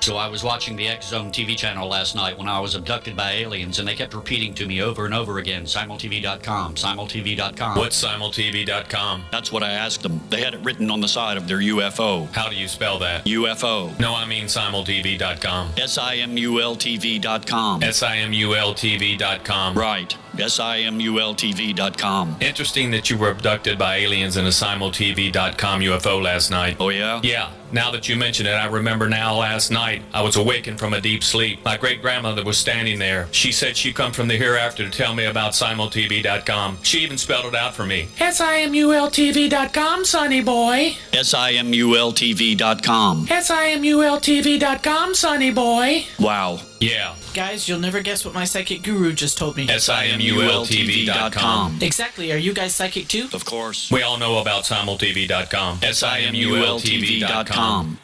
So I was watching the X Zone TV channel last night when I was abducted by aliens, and they kept repeating to me over and over again, simultv.com, simultv.com. What's simultv.com? That's what I asked them. They had it written on the side of their UFO. How do you spell that? UFO. No, I mean simultv.com. simultv.com. simultv.com. Right. simultv.com. Interesting that you were abducted by aliens in a simultv.com UFO last night. Oh, yeah? Yeah. Now that you mention it, I remember now last night I was awakened from a deep sleep. My great-grandmother was standing there. She said she'd come from the hereafter to tell me about simultv.com. She even spelled it out for me. simultv.com, sonny boy. simultv.com. simultv.com, sonny boy. Wow. Yeah. Guys, you'll never guess what my psychic guru just told me. simultv.com. Exactly. Are you guys psychic too? Of course. We all know about simultv.com. simultv.com.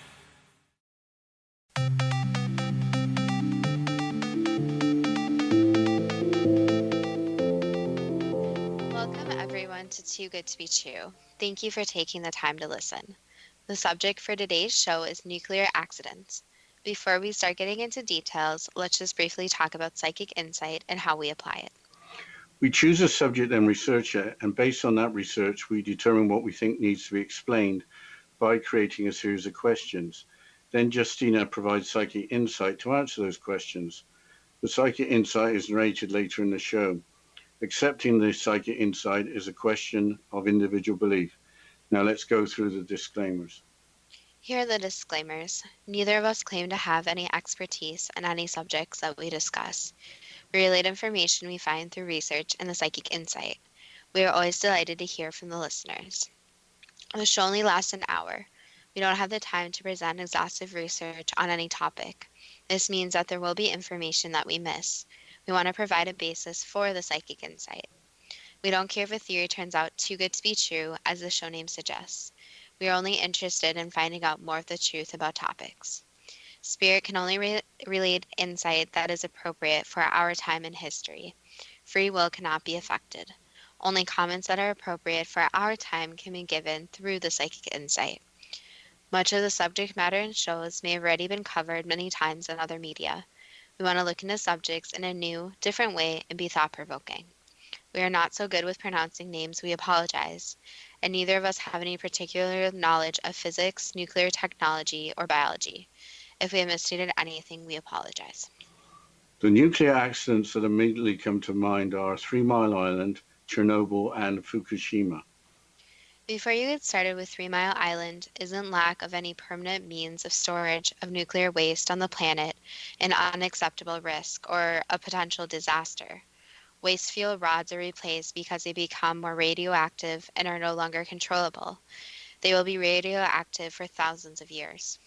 Welcome everyone to Too Good to Be True. Thank you for taking the time to listen. The subject for today's show is nuclear accidents. Before we start getting into details, let's just briefly talk about psychic insight and how we apply it. We choose a subject and research it, and based on that research, we determine what we think needs to be explained by creating a series of questions. Then Justina provides psychic insight to answer those questions. The psychic insight is narrated later in the show. Accepting the psychic insight is a question of individual belief. Now let's go through the disclaimers. Here are the disclaimers. Neither of us claim to have any expertise in any subjects that we discuss. We relate information we find through research and the psychic insight. We are always delighted to hear from the listeners. The show only lasts an hour. We don't have the time to present exhaustive research on any topic. This means that there will be information that we miss. We want to provide a basis for the psychic insight. We don't care if a theory turns out too good to be true, as the show name suggests. We are only interested in finding out more of the truth about topics. Spirit can only relate insight that is appropriate for our time in history. Free will cannot be affected. Only comments that are appropriate for our time can be given through the psychic insight. Much of the subject matter in shows may have already been covered many times in other media. We want to look into subjects in a new, different way and be thought-provoking. We are not so good with pronouncing names, we apologize, and neither of us have any particular knowledge of physics, nuclear technology, or biology. If we have misstated anything, we apologize. The nuclear accidents that immediately come to mind are 3 Mile Island, Chernobyl, and Fukushima. Before you get started with 3 Mile Island, isn't lack of any permanent means of storage of nuclear waste on the planet an unacceptable risk or a potential disaster? Waste fuel rods are replaced because they become more radioactive and are no longer controllable. They will be radioactive for thousands of years.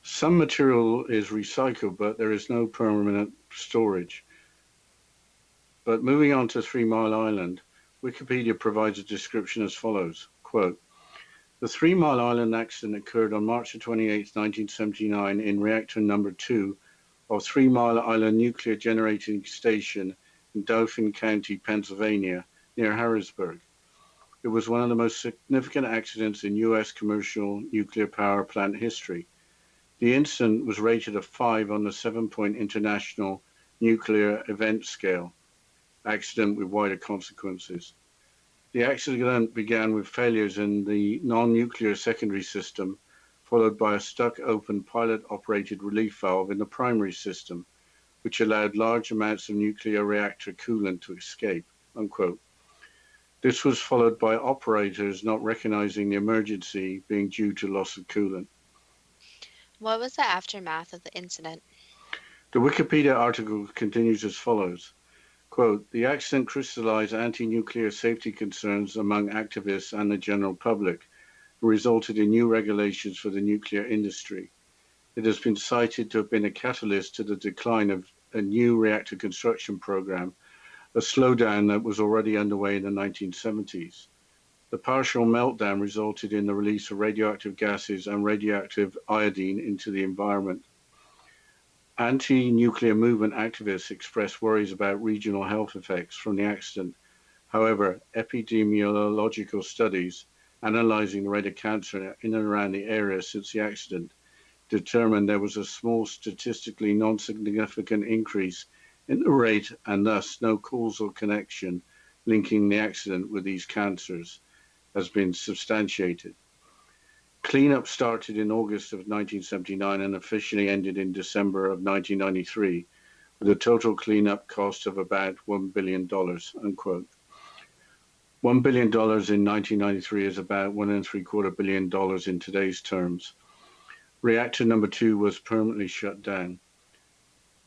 Some material is recycled, but there is no permanent storage. But moving on to 3 Mile Island, Wikipedia provides a description as follows, quote, "The 3 Mile Island accident occurred on March 28, 1979 in reactor number 2 of 3 Mile Island Nuclear Generating Station in Dauphin County, Pennsylvania, near Harrisburg. It was one of the most significant accidents in U.S. commercial nuclear power plant history. The incident was rated a 5 on the 7-point International Nuclear Event Scale, accident with wider consequences. The accident began with failures in the non-nuclear secondary system, followed by a stuck-open pilot-operated relief valve in the primary system, which allowed large amounts of nuclear reactor coolant to escape," unquote. This was followed by operators not recognizing the emergency being due to loss of coolant. What was the aftermath of the incident? The Wikipedia article continues as follows. Quote, "The accident crystallized anti-nuclear safety concerns among activists and the general public and resulted in new regulations for the nuclear industry. It has been cited to have been a catalyst to the decline of a new reactor construction program, a slowdown that was already underway in the 1970s. The partial meltdown resulted in the release of radioactive gases and radioactive iodine into the environment. Anti-nuclear movement activists expressed worries about regional health effects from the accident. However, epidemiological studies analyzing the rate of cancer in and around the area since the accident determined there was a small statistically non-significant increase in the rate and thus no causal connection linking the accident with these cancers has been substantiated. Cleanup started in August of 1979 and officially ended in December of 1993, with a total cleanup cost of about $1 billion, unquote. $1 billion in 1993 is about $1.75 billion in today's terms. Reactor number 2 was permanently shut down.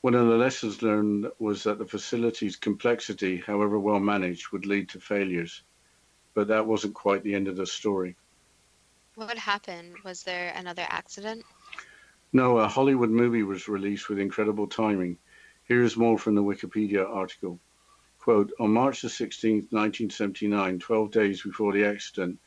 One of the lessons learned was that the facility's complexity, however well managed, would lead to failures. But that wasn't quite the end of the story. What happened? Was there another accident? No, a Hollywood movie was released with incredible timing. Here is more from the Wikipedia article. Quote, on March the 16th, 1979, 12 days before the accident,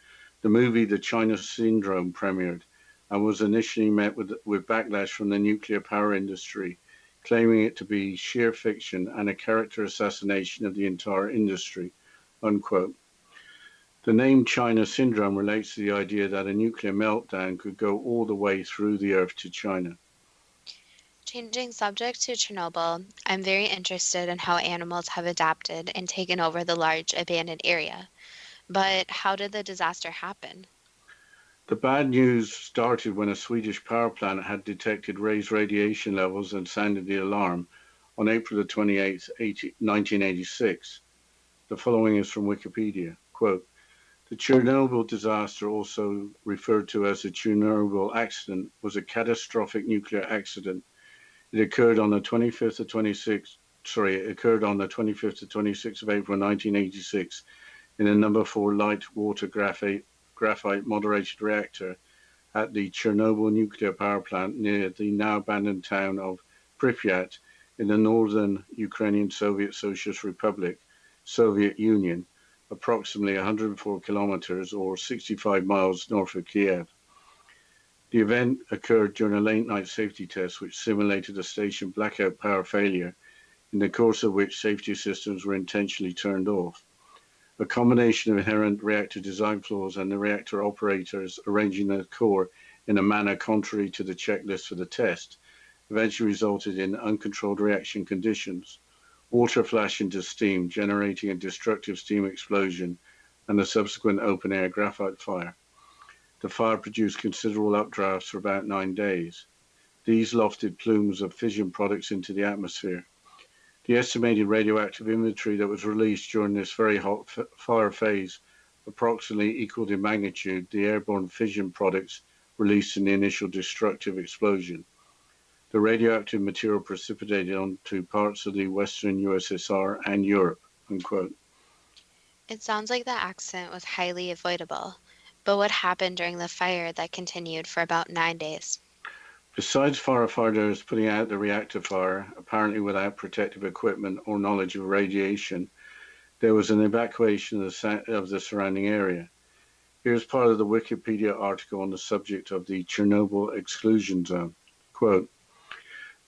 the movie The China Syndrome premiered and was initially met with backlash from the nuclear power industry, claiming it to be sheer fiction and a character assassination of the entire industry, unquote. The name China Syndrome relates to the idea that a nuclear meltdown could go all the way through the Earth to China. Changing subject to Chernobyl, I'm very interested in how animals have adapted and taken over the large abandoned area. But how did the disaster happen? The bad news started when a Swedish power plant had detected raised radiation levels and sounded the alarm on April the 28th, 1986. The following is from Wikipedia. Quote, the Chernobyl disaster, also referred to as the Chernobyl accident, was a catastrophic nuclear accident. It occurred on the 25th to 26th of April 1986 in a number 4 light water graphite moderated reactor at the Chernobyl nuclear power plant near the now abandoned town of Pripyat in the northern Ukrainian Soviet Socialist Republic, Soviet Union, approximately 104 kilometers or 65 miles north of Kiev. The event occurred during a late night safety test which simulated a station blackout power failure, in the course of which safety systems were intentionally turned off. A combination of inherent reactor design flaws and the reactor operators arranging the core in a manner contrary to the checklist for the test eventually resulted in uncontrolled reaction conditions, water flash into steam, generating a destructive steam explosion and the subsequent open-air graphite fire. The fire produced considerable updrafts for about 9 days. These lofted plumes of fission products into the atmosphere. The estimated radioactive inventory that was released during this very hot fire phase approximately equaled in magnitude the airborne fission products released in the initial destructive explosion. The radioactive material precipitated onto parts of the Western USSR and Europe, unquote. It sounds like the accident was highly avoidable. But what happened during the fire that continued for about 9 days? Besides firefighters putting out the reactor fire, apparently without protective equipment or knowledge of radiation, there was an evacuation of the surrounding area. Here's part of the Wikipedia article on the subject of the Chernobyl exclusion zone. Quote,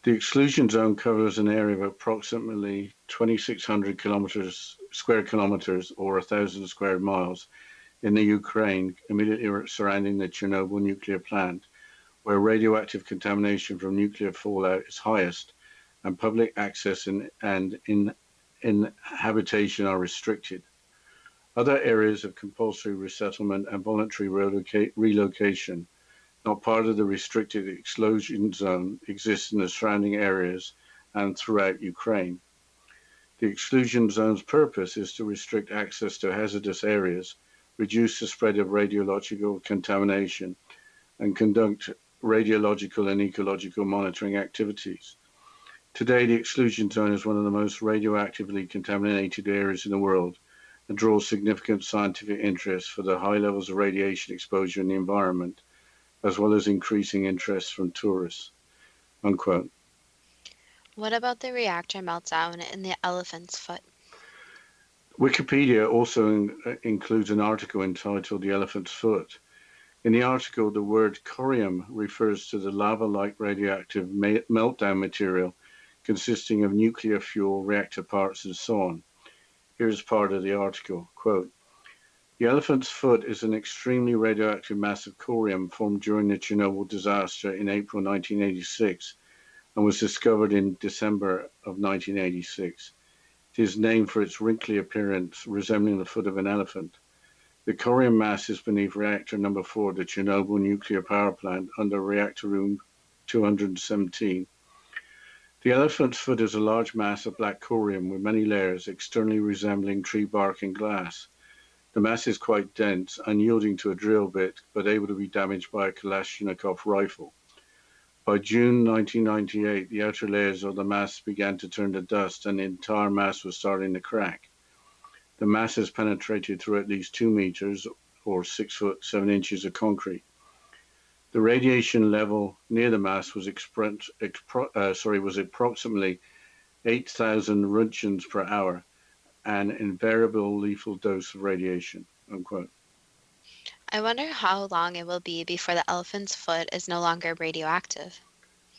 the exclusion zone covers an area of approximately 2,600 square kilometers or 1,000 square miles in the Ukraine immediately surrounding the Chernobyl nuclear plant, where radioactive contamination from nuclear fallout is highest and public access and habitation are restricted. Other areas of compulsory resettlement and voluntary relocation, not part of the restricted exclusion zone, exist in the surrounding areas and throughout Ukraine. The exclusion zone's purpose is to restrict access to hazardous areas, reduce the spread of radiological contamination, and conduct radiological and ecological monitoring activities. Today, the exclusion zone is one of the most radioactively contaminated areas in the world and draws significant scientific interest for the high levels of radiation exposure in the environment, as well as increasing interest from tourists, unquote. What about the reactor meltdown in the elephant's foot? Wikipedia also includes an article entitled The Elephant's Foot. In the article, the word corium refers to the lava-like radioactive meltdown material consisting of nuclear fuel, reactor parts, and so on. Here's part of the article. Quote, The elephant's foot is an extremely radioactive mass of corium formed during the Chernobyl disaster in April 1986 and was discovered in December of 1986. It is named for its wrinkly appearance, resembling the foot of an elephant. The corium mass is beneath reactor number 4 of the Chernobyl nuclear power plant under reactor room 217. The elephant's foot is a large mass of black corium with many layers externally resembling tree bark and glass. The mass is quite dense, unyielding to a drill bit, but able to be damaged by a Kalashnikov rifle. By June 1998, the outer layers of the mass began to turn to dust and the entire mass was starting to crack. The mass has penetrated through at least 2 meters or 6 foot 7 inches of concrete. The radiation level near the mass was approximately 8,000 roentgens per hour, an invariable lethal dose of radiation, unquote. I wonder how long it will be before the elephant's foot is no longer radioactive.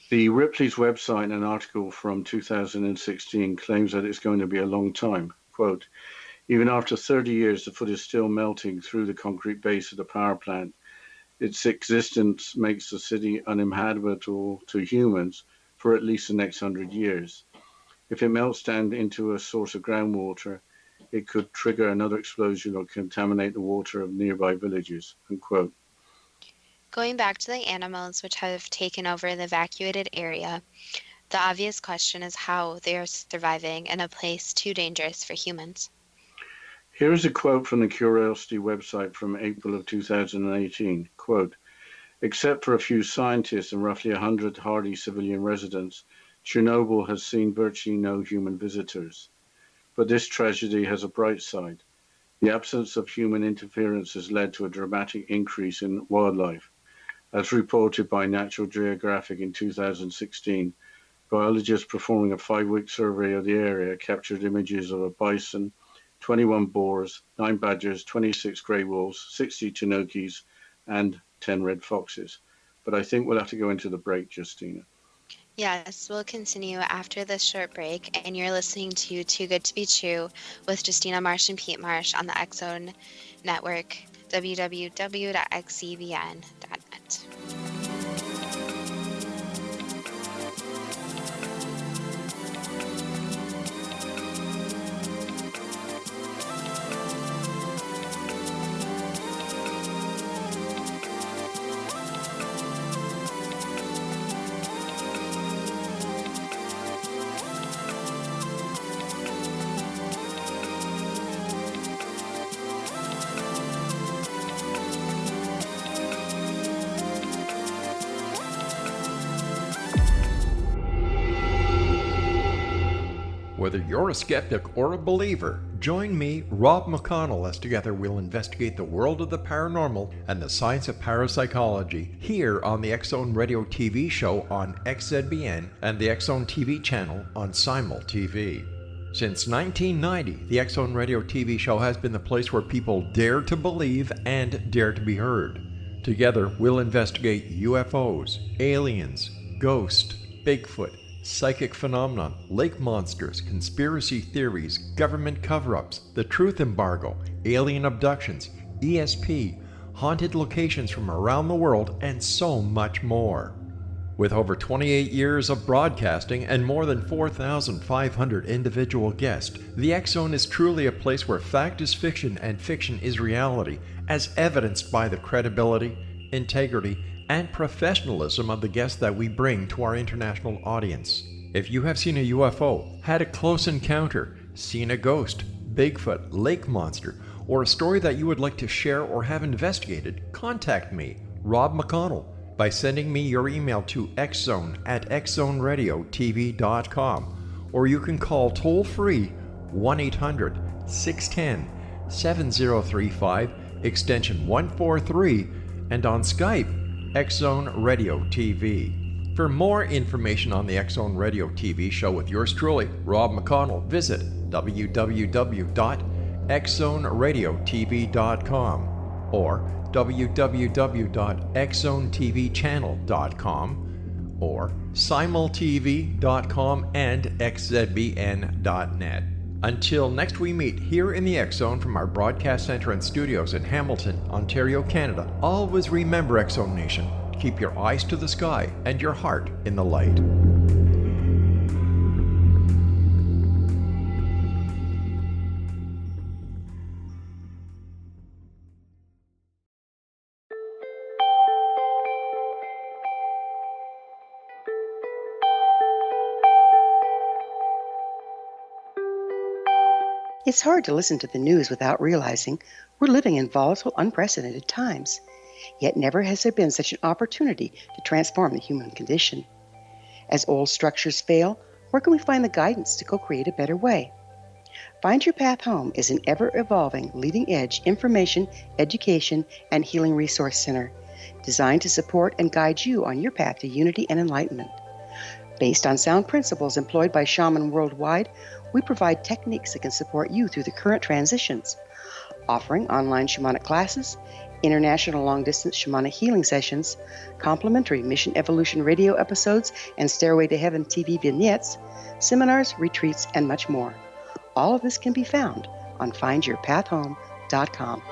The Ripley's website in an article from 2016 claims that it's going to be a long time. Quote, even after 30 years, the foot is still melting through the concrete base of the power plant. Its existence makes the city uninhabitable to humans for at least the next 100 years. If it melts down into a source of groundwater, it could trigger another explosion or contaminate the water of nearby villages, unquote. Going back to the animals which have taken over the evacuated area, the obvious question is how they are surviving in a place too dangerous for humans. Here is a quote from the Curiosity website from April of 2018. Quote, except for a few scientists and roughly 100 hardy civilian residents, Chernobyl has seen virtually no human visitors. But this tragedy has a bright side. The absence of human interference has led to a dramatic increase in wildlife. As reported by Natural Geographic in 2016, biologists performing a 5-week survey of the area captured images of a bison, 21 boars, 9 badgers, 26 grey wolves, 60 Chinokis, and 10 red foxes. But I think we'll have to go into the break, Justina. Yes, we'll continue after this short break, and you're listening to Too Good to Be True with Justina Marsh and Pete Marsh on the X-Zone Network, www.xzbn.net. Whether you're a skeptic or a believer, join me, Rob McConnell, as together we'll investigate the world of the paranormal and the science of parapsychology here on the X-Zone Radio TV show on XZBN and the X-Zone TV channel on Simul TV. Since 1990, the X-Zone Radio TV show has been the place where people dare to believe and dare to be heard. Together, we'll investigate UFOs, aliens, ghosts, Bigfoot, psychic phenomenon, lake monsters, conspiracy theories, government cover-ups, the truth embargo, alien abductions, ESP, haunted locations from around the world, and so much more. With over 28 years of broadcasting and more than 4,500 individual guests, the X-Zone is truly a place where fact is fiction and fiction is reality, as evidenced by the credibility, integrity, and professionalism of the guests that we bring to our international audience. If you have seen a UFO, had a close encounter, seen a ghost, Bigfoot, lake monster, or a story that you would like to share or have investigated, contact me, Rob McConnell, by sending me your email to xzone@xzoneradiotv.com, or you can call toll-free 1-800-610-7035, extension 143, and on Skype, X-Zone Radio TV. For more information on the X-Zone Radio TV show with yours truly, Rob McConnell, visit www.xzoneradiotv.com or www.xzonetvchannel.com or simultv.com and xzbn.net. Until next we meet here in the X Zone from our broadcast center and studios in Hamilton, Ontario, Canada, always remember, X Zone Nation, keep your eyes to the sky and your heart in the light. It's hard to listen to the news without realizing we're living in volatile, unprecedented times. Yet never has there been such an opportunity to transform the human condition. As old structures fail, where can we find the guidance to co-create a better way? Find Your Path Home is an ever-evolving, leading-edge information, education, and healing resource center designed to support and guide you on your path to unity and enlightenment. Based on sound principles employed by shamans worldwide, we provide techniques that can support you through the current transitions, offering online shamanic classes, international long-distance shamanic healing sessions, complimentary Mission Evolution radio episodes and Stairway to Heaven TV vignettes, seminars, retreats, and much more. All of this can be found on findyourpathhome.com.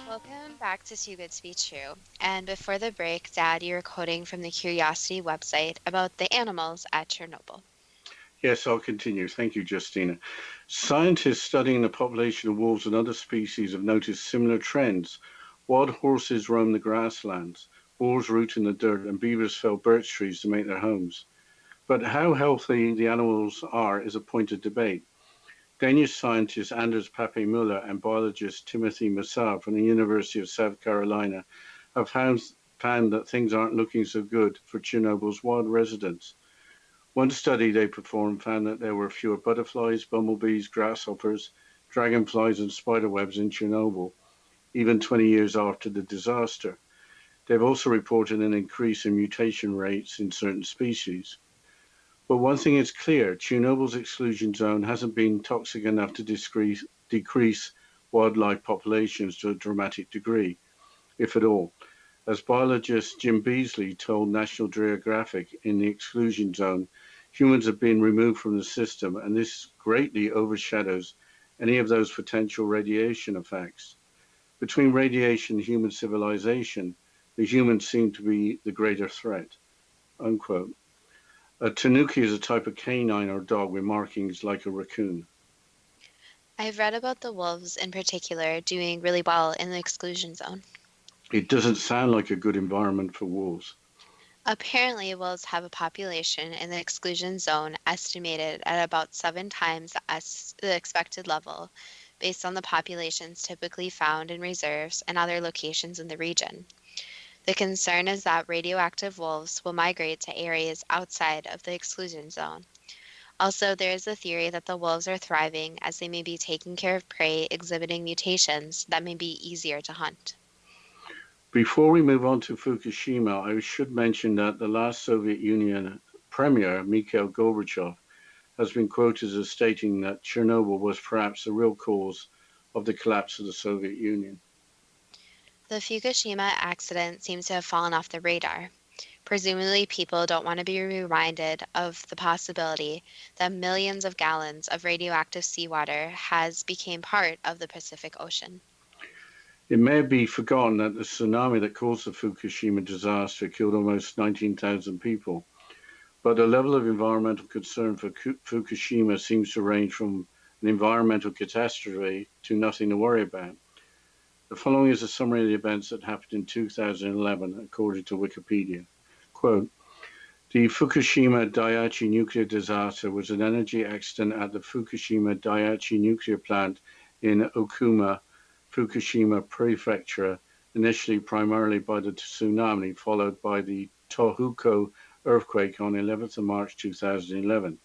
Welcome back to Too Good to Be True. And before the break, Dad, you were quoting from the Curiosity website about the animals at Chernobyl. Yes, I'll continue. Thank you, Justina. Scientists studying the population of wolves and other species have noticed similar trends. Wild horses roam the grasslands, boars root in the dirt, and beavers fell birch trees to make their homes. But how healthy the animals are is a point of debate. Danish scientist Anders Pape-Müller and biologist Timothy Massar from the University of South Carolina have found that things aren't looking so good for Chernobyl's wild residents. One study they performed found that there were fewer butterflies, bumblebees, grasshoppers, dragonflies, and spiderwebs in Chernobyl, even 20 years after the disaster. They've also reported an increase in mutation rates in certain species. But one thing is clear, Chernobyl's exclusion zone hasn't been toxic enough to decrease wildlife populations to a dramatic degree, if at all. As biologist Jim Beasley told National Geographic, in the exclusion zone, humans have been removed from the system, and this greatly overshadows any of those potential radiation effects. Between radiation and human civilization, the humans seem to be the greater threat, unquote. A tanuki is a type of canine or dog with markings like a raccoon. I've read about the wolves in particular doing really well in the exclusion zone. It doesn't sound like a good environment for wolves. Apparently, wolves have a population in the exclusion zone estimated at about 7 times the expected level, based on the populations typically found in reserves and other locations in the region. The concern is that radioactive wolves will migrate to areas outside of the exclusion zone. Also, there is a theory that the wolves are thriving as they may be taking care of prey exhibiting mutations that may be easier to hunt. Before we move on to Fukushima, I should mention that the last Soviet Union Premier, Mikhail Gorbachev, has been quoted as stating that Chernobyl was perhaps the real cause of the collapse of the Soviet Union. The Fukushima accident seems to have fallen off the radar. Presumably, people don't want to be reminded of the possibility that millions of gallons of radioactive seawater has become part of the Pacific Ocean. It may be forgotten that the tsunami that caused the Fukushima disaster killed almost 19,000 people, but the level of environmental concern for Fukushima seems to range from an environmental catastrophe to nothing to worry about. The following is a summary of the events that happened in 2011, according to Wikipedia. Quote, the Fukushima Daiichi nuclear disaster was an energy accident at the Fukushima Daiichi nuclear plant in Okuma, Fukushima Prefecture, initially primarily by the tsunami, followed by the Tohoku earthquake on 11th of March 2011.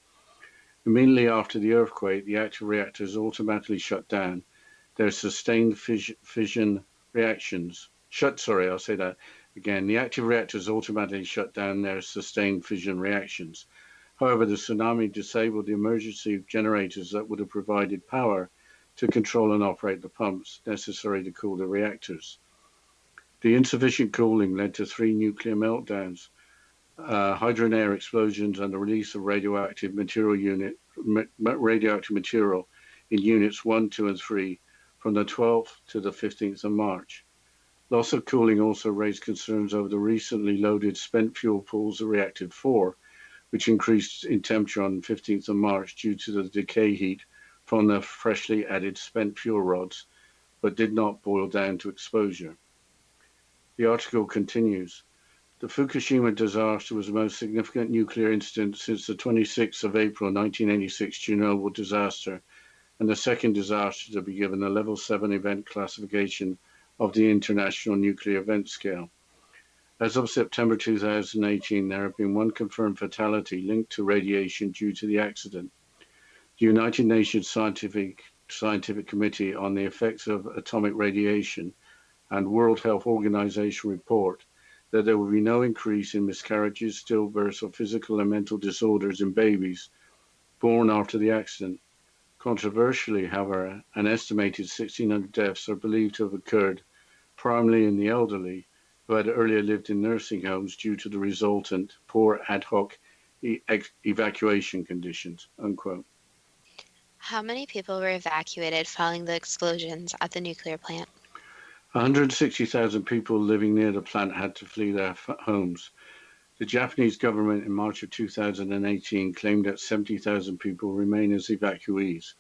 Immediately after the earthquake, the active reactors automatically shut down their sustained fission reactions. The active reactors automatically shut down their sustained fission reactions. However, the tsunami disabled the emergency generators that would have provided power to control and operate the pumps necessary to cool the reactors. The insufficient cooling led to 3 nuclear meltdowns, hydrogen air explosions, and the release of radioactive material in units 1, 2, and 3 from the 12th to the 15th of March. Loss of cooling also raised concerns over the recently loaded spent fuel pools of reactor 4, which increased in temperature on 15th of March due to the decay heat from the freshly added spent fuel rods, but did not boil down to exposure. The article continues. The Fukushima disaster was the most significant nuclear incident since the 26th of April 1986 Chernobyl disaster, and the second disaster to be given a level 7 event classification of the International Nuclear Event Scale. As of September 2018, there have been 1 confirmed fatality linked to radiation due to the accident. The United Nations Scientific Committee on the Effects of Atomic Radiation and World Health Organization report that there will be no increase in miscarriages, stillbirths, or physical and mental disorders in babies born after the accident. Controversially, however, an estimated 1,600 deaths are believed to have occurred primarily in the elderly who had earlier lived in nursing homes due to the resultant poor ad hoc evacuation conditions, unquote. How many people were evacuated following the explosions at the nuclear plant? 160,000 people living near the plant had to flee their homes. The Japanese government in March of 2018 claimed that 70,000 people remain as evacuees.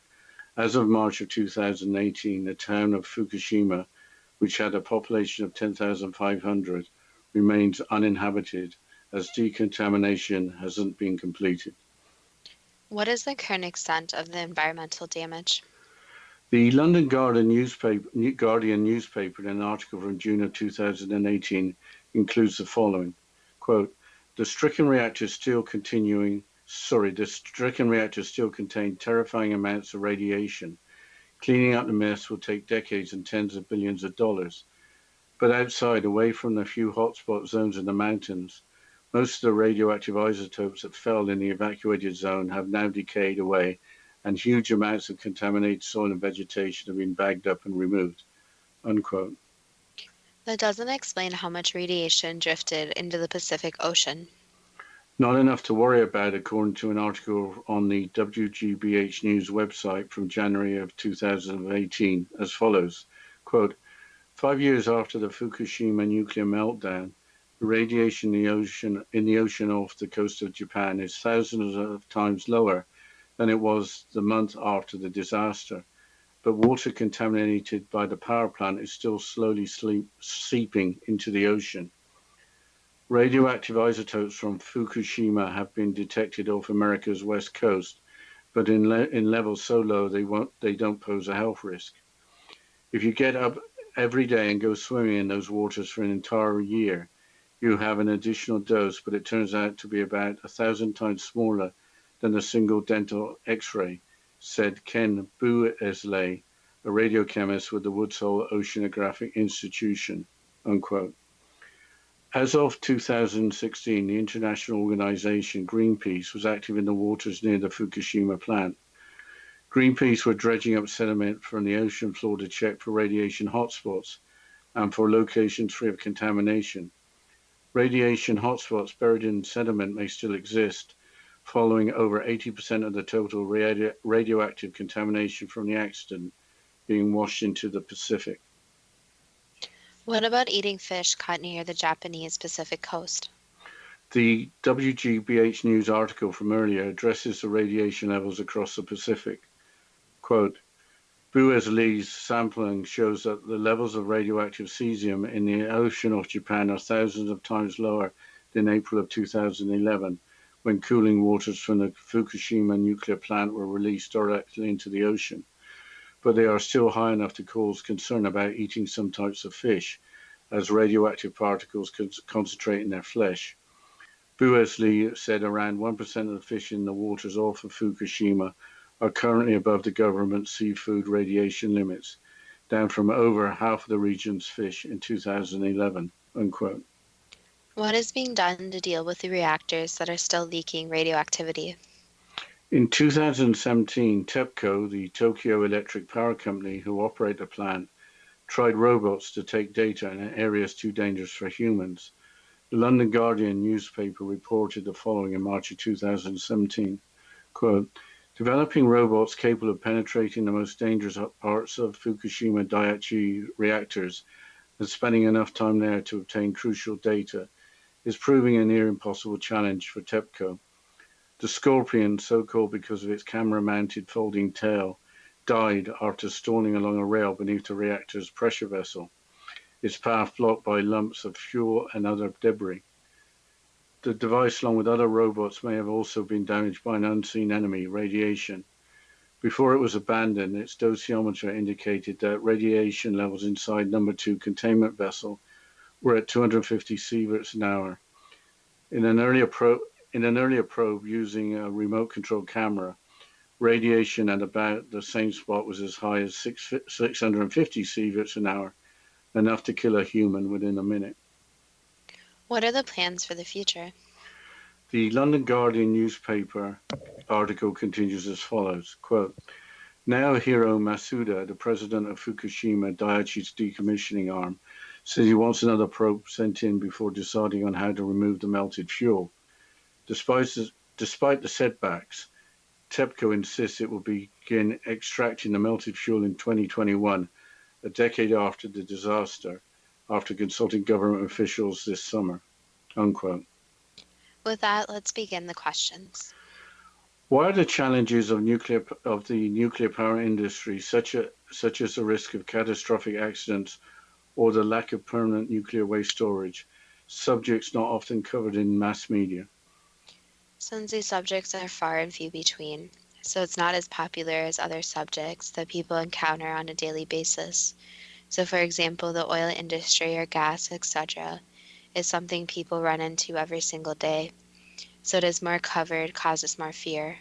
As of March of 2018, the town of Fukushima, which had a population of 10,500, remains uninhabited as decontamination hasn't been completed. What is the current extent of the environmental damage? The London Guardian newspaper, in an article from June of 2018, includes the following, quote, the stricken reactors still contain terrifying amounts of radiation. Cleaning up the mess will take decades and tens of billions of dollars. But outside, away from the few hotspot zones in the mountains, most of the radioactive isotopes that fell in the evacuated zone have now decayed away, and huge amounts of contaminated soil and vegetation have been bagged up and removed, unquote. That doesn't explain how much radiation drifted into the Pacific Ocean. Not enough to worry about, according to an article on the WGBH News website from January of 2018, as follows, quote, 5 years after the Fukushima nuclear meltdown, the radiation in the ocean off the coast of Japan is thousands of times lower than it was the month after the disaster, but water contaminated by the power plant is still slowly seeping into the ocean. Radioactive isotopes from Fukushima have been detected off America's west coast, but in levels so low they don't pose a health risk. If you get up every day and go swimming in those waters for an entire year, you have an additional dose, but it turns out to be about 1,000 times smaller than a single dental X-ray, said Ken Boosley, a radiochemist with the Woods Hole Oceanographic Institution, unquote. As of 2016, the international organization Greenpeace was active in the waters near the Fukushima plant. Greenpeace were dredging up sediment from the ocean floor to check for radiation hotspots and for locations free of contamination. Radiation hotspots buried in sediment may still exist, following over 80% of the total radioactive contamination from the accident being washed into the Pacific. What about eating fish caught near the Japanese Pacific coast? The WGBH News article from earlier addresses the radiation levels across the Pacific. Quote, Boosley's sampling shows that the levels of radioactive cesium in the ocean off Japan are thousands of times lower than April of 2011, when cooling waters from the Fukushima nuclear plant were released directly into the ocean. But they are still high enough to cause concern about eating some types of fish, as radioactive particles concentrate in their flesh. Boosley said around 1% of the fish in the waters off of Fukushima are currently above the government's seafood radiation limits, down from over half of the region's fish in 2011, unquote. What is being done to deal with the reactors that are still leaking radioactivity? In 2017, TEPCO, the Tokyo Electric Power Company who operate the plant, tried robots to take data in areas too dangerous for humans. The London Guardian newspaper reported the following in March of 2017, quote, developing robots capable of penetrating the most dangerous parts of Fukushima Daiichi reactors and spending enough time there to obtain crucial data is proving a near impossible challenge for TEPCO. The Scorpion, so called because of its camera-mounted folding tail, died after stalling along a rail beneath the reactor's pressure vessel, its path blocked by lumps of fuel and other debris. The device, along with other robots, may have also been damaged by an unseen enemy, radiation. Before it was abandoned, its dosimometer indicated that radiation levels inside number 2 containment vessel were at 250 sieverts an hour. In an earlier probe using a remote-controlled camera, radiation at about the same spot was as high as 650 sieverts an hour, enough to kill a human within a minute. What are the plans for the future? The London Guardian newspaper article continues as follows, quote, Naohiro Masuda, the president of Fukushima Daiichi's decommissioning arm, says he wants another probe sent in before deciding on how to remove the melted fuel. Despite the setbacks, TEPCO insists it will begin extracting the melted fuel in 2021, a decade after the disaster, after consulting government officials this summer, unquote. With that, let's begin the questions. Why are the challenges of the nuclear power industry, such as the risk of catastrophic accidents or the lack of permanent nuclear waste storage, subjects not often covered in mass media? Since these subjects are far and few between, so it's not as popular as other subjects that people encounter on a daily basis. So for example, the oil industry or gas, etc., is something people run into every single day. So it is more covered, causes more fear.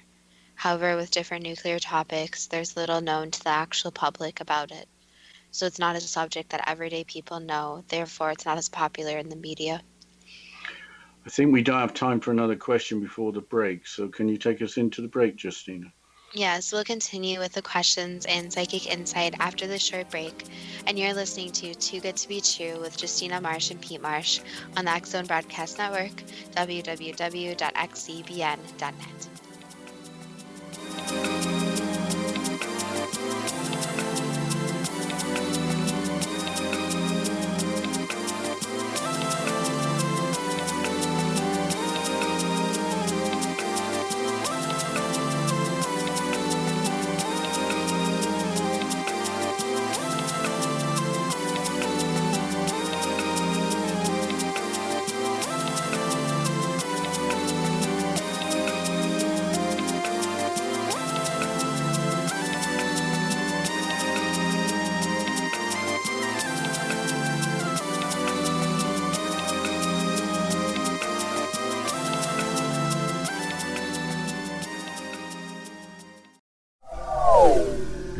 However, with different nuclear topics, there's little known to the actual public about it. So it's not a subject that everyday people know, therefore it's not as popular in the media. I think we don't have time for another question before the break, so can you take us into the break, Justina? Yes, we'll continue with the questions and psychic insight after this short break. And you're listening to Too Good to Be True with Justina Marsh and Pete Marsh on the X Zone Broadcast Network, www.xzbn.net.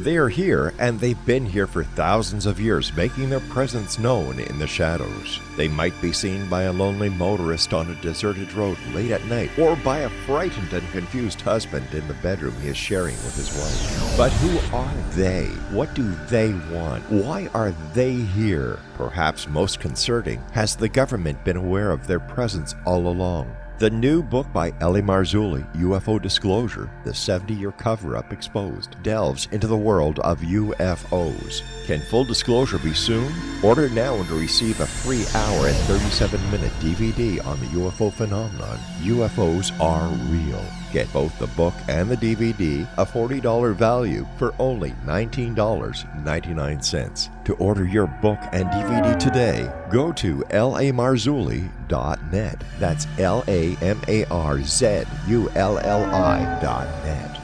They are here, and they've been here for thousands of years, making their presence known in the shadows. They might be seen by a lonely motorist on a deserted road late at night, or by a frightened and confused husband in the bedroom he is sharing with his wife. But who are they? What do they want? Why are they here? Perhaps most concerning, has the government been aware of their presence all along? The new book by L.A. Marzulli, UFO Disclosure, the 70-year cover-up exposed, delves into the world of UFOs. Can full disclosure be soon? Order now and receive a free hour and 37-minute DVD on the UFO phenomenon. UFOs are real. Get both the book and the DVD, a $40 value, for only $19.99. To order your book and DVD today, go to lamarzulli.net. That's LAMARZULLI.net.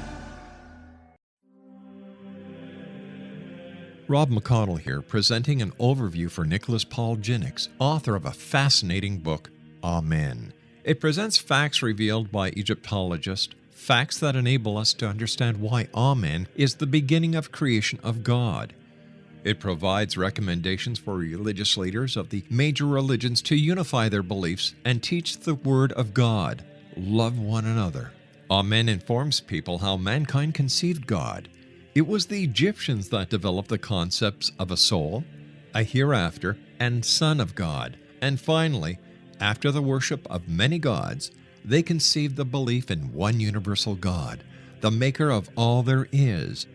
Rob McConnell here, presenting an overview for Nicholas Paul Jennings, author of a fascinating book, Amen. It presents facts revealed by Egyptologists, facts that enable us to understand why Amen is the beginning of creation of God. It provides recommendations for religious leaders of the major religions to unify their beliefs and teach the Word of God. Love one another. Amen informs people how mankind conceived God. It was the Egyptians that developed the concepts of a soul, a hereafter, and Son of God. And finally, after the worship of many gods, they conceived the belief in one universal God, the maker of all there is.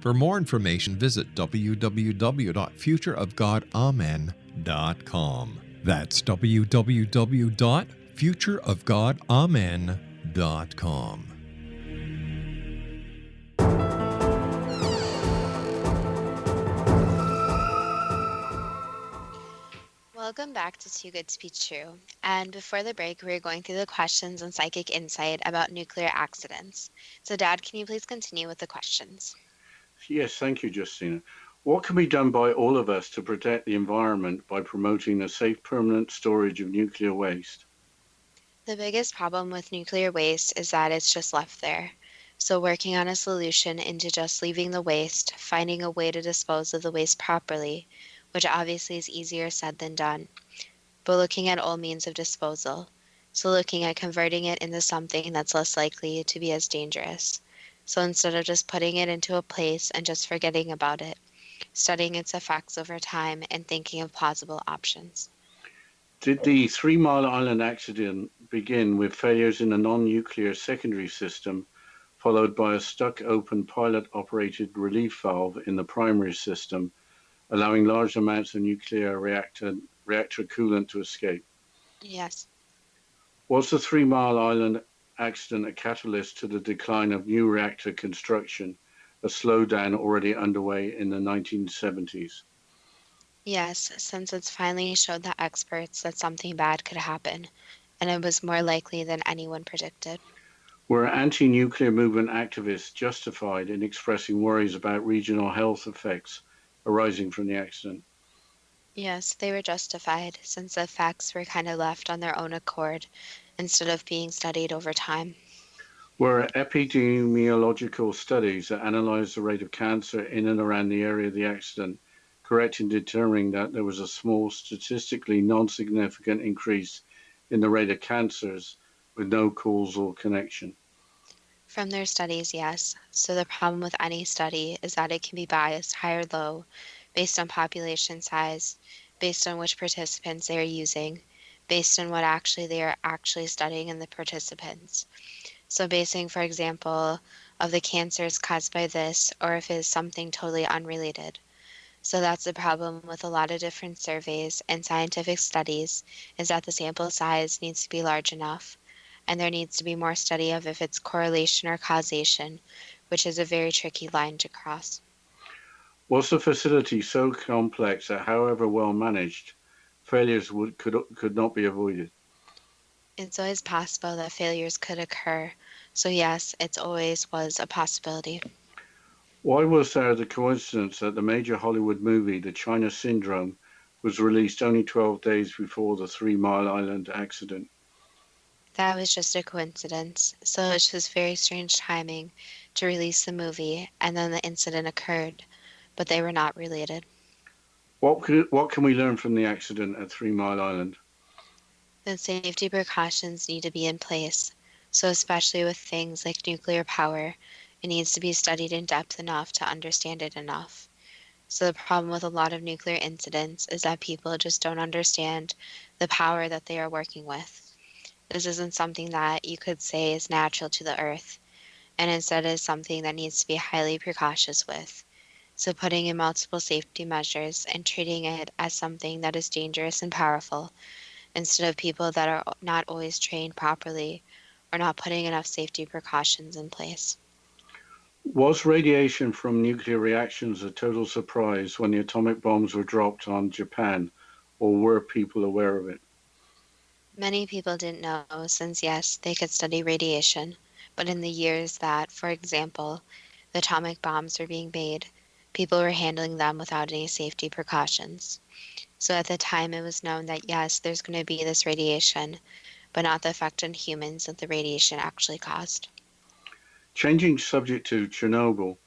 For more information, visit www.futureofgodamen.com. That's www.futureofgodamen.com. Welcome back to Too Good to Be True. And before the break, we were going through the questions on psychic insight about nuclear accidents. So, Dad, can you please continue with the questions? Yes, thank you, Justina. What can be done by all of us to protect the environment by promoting the safe permanent storage of nuclear waste? The biggest problem with nuclear waste is that it's just left there. So, working on a solution into just leaving the waste, finding a way to dispose of the waste properly, which obviously is easier said than done, but looking at all means of disposal. So, looking at converting it into something that's less likely to be as dangerous. So, instead of just putting it into a place and just forgetting about it, studying its effects over time and thinking of plausible options. Did the 3 Mile Island accident begin with failures in a non-nuclear secondary system, followed by a stuck open pilot-operated relief valve in the primary system, allowing large amounts of nuclear reactor coolant to escape? Yes. Was the 3 Mile Island accident a catalyst to the decline of new reactor construction, a slowdown already underway in the 1970s? Yes, since it's finally showed the experts that something bad could happen, and it was more likely than anyone predicted. Were anti-nuclear movement activists justified in expressing worries about regional health effects arising from the accident? Yes, they were justified, since the facts were kind of left on their own accord instead of being studied over time. Were epidemiological studies that analyzed the rate of cancer in and around the area of the accident correct in determining that there was a small, statistically non-significant increase in the rate of cancers with no causal connection? From their studies, yes. So the problem with any study is that it can be biased high or low based on population size, based on which participants they are using, based on what they are actually studying in the participants. So basing, for example, of the cancers caused by this or if it is something totally unrelated. So that's the problem with a lot of different surveys and scientific studies, is that the sample size needs to be large enough, and there needs to be more study of if it's correlation or causation, which is a very tricky line to cross. Was the facility so complex that, however well managed, failures could not be avoided? It's always possible that failures could occur. So yes, it always was a possibility. Why was there the coincidence that the major Hollywood movie, The China Syndrome, was released only 12 days before the 3 Mile Island accident? That was just a coincidence. So it's just very strange timing to release the movie, and then the incident occurred, but they were not related. What can we learn from the accident at 3 Mile Island? The safety precautions need to be in place. So especially with things like nuclear power, it needs to be studied in depth enough to understand it enough. So the problem with a lot of nuclear incidents is that people just don't understand the power that they are working with. This isn't something that you could say is natural to the earth, and instead is something that needs to be highly precautious with. So putting in multiple safety measures and treating it as something that is dangerous and powerful, instead of people that are not always trained properly or not putting enough safety precautions in place. Was radiation from nuclear reactions a total surprise when the atomic bombs were dropped on Japan, or were people aware of it? Many people didn't know, since yes, they could study radiation, but in the years that, for example, the atomic bombs were being made, people were handling them without any safety precautions. So at the time it was known that yes, there's going to be this radiation, but not the effect on humans that the radiation actually caused. Changing subject to Chernobyl,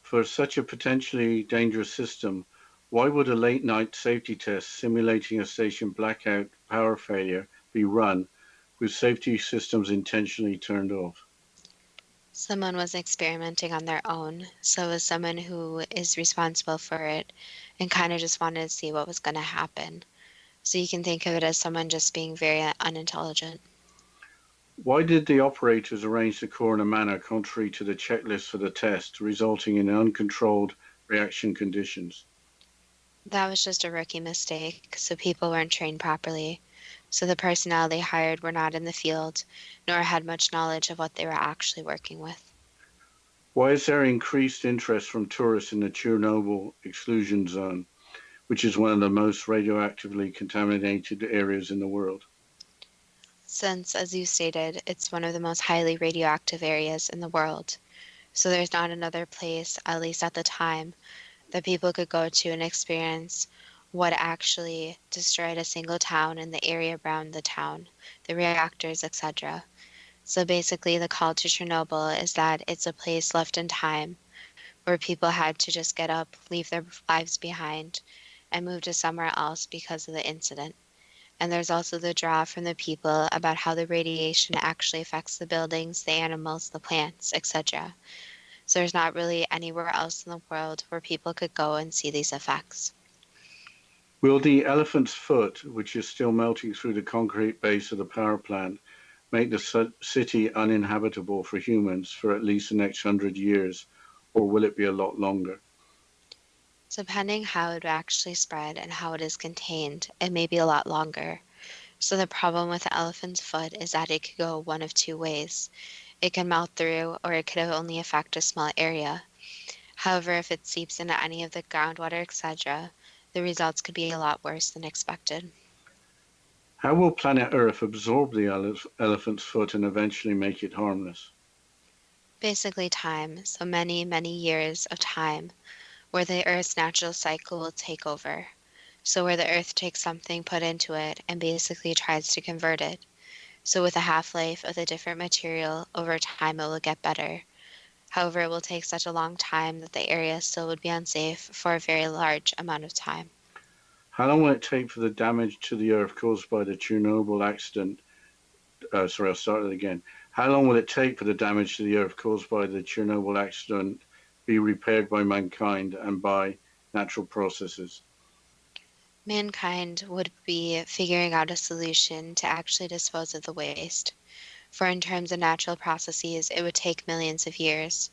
for such a potentially dangerous system, why would a late night safety test simulating a station blackout power failure be run with safety systems intentionally turned off? Someone was experimenting on their own, so as someone who is responsible for it and kind of just wanted to see what was going to happen. So you can think of it as someone just being very unintelligent. Why did the operators arrange the core in a manner contrary to the checklist for the test, resulting in uncontrolled reaction conditions? That was just a rookie mistake, so people weren't trained properly. So the personnel they hired were not in the field, nor had much knowledge of what they were actually working with. Why is there increased interest from tourists in the Chernobyl exclusion zone, which is one of the most radioactively contaminated areas in the world? Since, as you stated, it's one of the most highly radioactive areas in the world, so there's not another place, at least at the time, that people could go to and experience what actually destroyed a single town and the area around the town, the reactors, etc. So basically, the call to Chernobyl is that it's a place left in time where people had to just get up, leave their lives behind, and move to somewhere else because of the incident. And there's also the draw from the people about how the radiation actually affects the buildings, the animals, the plants, etc. So there's not really anywhere else in the world where people could go and see these effects. Will the elephant's foot, which is still melting through the concrete base of the power plant, make the city uninhabitable for humans for at least the next 100 years, or will it be a lot longer? Depending how it would actually spread and how it is contained, it may be a lot longer. So the problem with the elephant's foot is that it could go one of two ways. It can melt through, or it could only affect a small area. However, if it seeps into any of the groundwater, etc., the results could be a lot worse than expected. How will planet Earth absorb the elephant's foot and eventually make it harmless? Basically time, so many, many years of time, where the Earth's natural cycle will take over. So where the Earth takes something put into it and basically tries to convert it. So with the half-life of the different material, over time it will get better. However, it will take such a long time that the area still would be unsafe for a very large amount of time. How long will it take for the damage to the Earth caused by the Chernobyl accident? Sorry, I'll start it again. How long will it take for the damage to the Earth caused by the Chernobyl accident be repaired by mankind and by natural processes? Mankind would be figuring out a solution to actually dispose of the waste. For in terms of natural processes, it would take millions of years.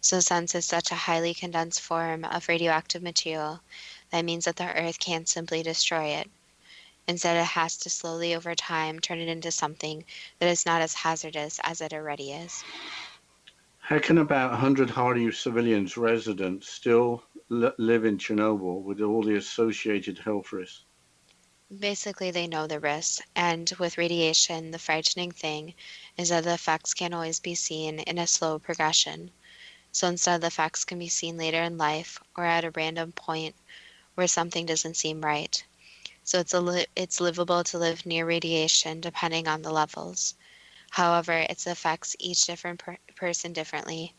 So since it's such a highly condensed form of radioactive material, that means that the Earth can't simply destroy it. Instead, it has to slowly over time turn it into something that is not as hazardous as it already is. How can about 100 hardy civilians residents still live in Chernobyl with all the associated health risks? Basically, they know the risks, and with radiation, the frightening thing is that the effects can't always be seen in a slow progression. So instead, the effects can be seen later in life or at a random point where something doesn't seem right. So it's livable to live near radiation depending on the levels. However, it affects each different person differently,